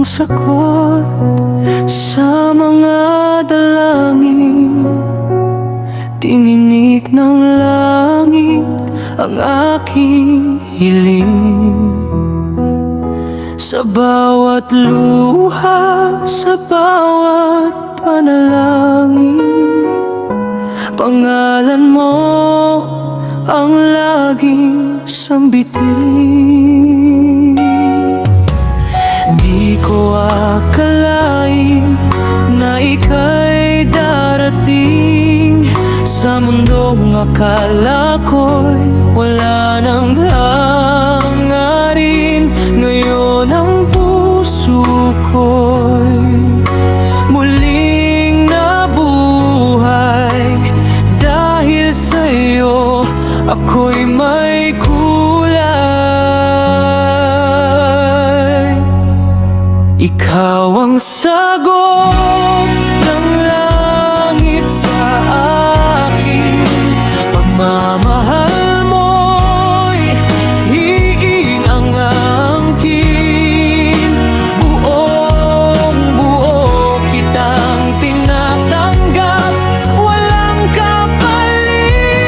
ang sagot sa mga dalangin. Tininig ng langit ang aking hiling. Sa bawat luha, sa bawat panalangin, pangalan mo ang laging sambitin. Di ko akalain na ika'y darating sa mundong akala ko'y wala nang hangarin. Ngayon ang puso ko'y muling nabuhay. Dahil sa'yo ako'y may kulay. Ikaw ang sagot ng langit sa akin. Pagmamahal mo'y hiinangangkin. Buong buo kitang tinatanggap. Walang kapalit,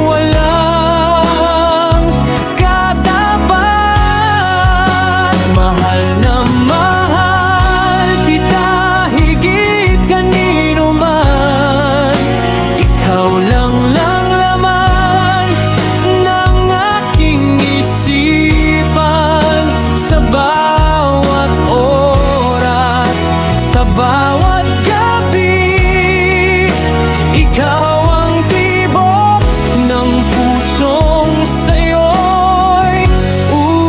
walang katapat. Mahal na mahal kita higit kanino man. Ikaw lang laman ng aking isipan. Sa bawat oras, sa bawat gabi, ikaw ang tibok ng pusong sa'yo'y uwi.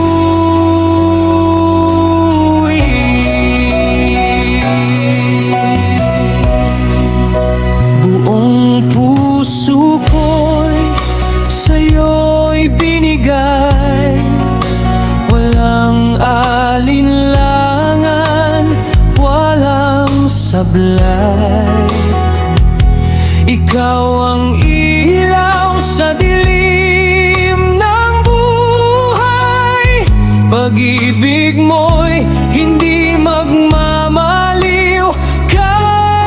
Buong puso ko'y sa'yo'y binigay. Walang alinlangan, walang sablay. Ikaw ang ilaw sa dilim ng buhay. Pag-ibig mo'y hindi magmamaliw kailanman.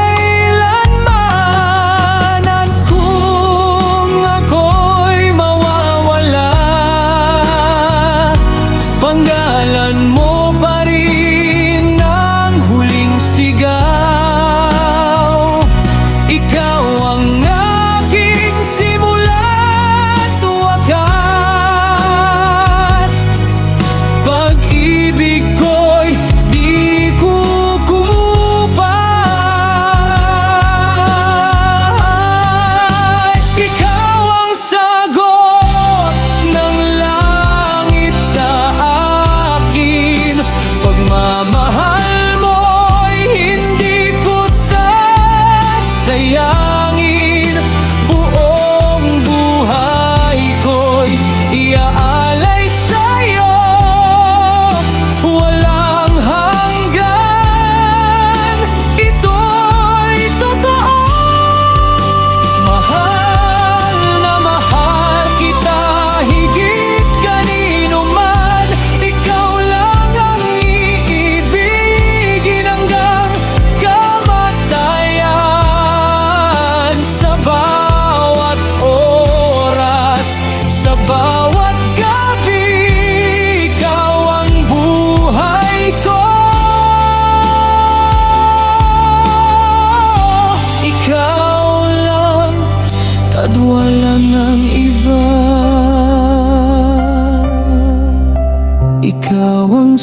At kung ako'y mawawala, panggalan mo pa rin ang huling sigaw. Ikaw ang aking simula't wakas. Pag-ibig ko'y di kukupas. Ikaw ang sagot ng langit sa akin. Pagmamahal mo'y hindi ko sasayangin. Buong buhay ko'y iaalay sa'yo. Walang hanggan, ito'y totoo. Mahal na mahal kita higit kanino man. Ikaw lang ang iibigin hanggang kamatayan. Sa bawat oras, sa bawat gabi, ikaw ang buhay ko. Ikaw lang, at wala nang iba. Ikaw ang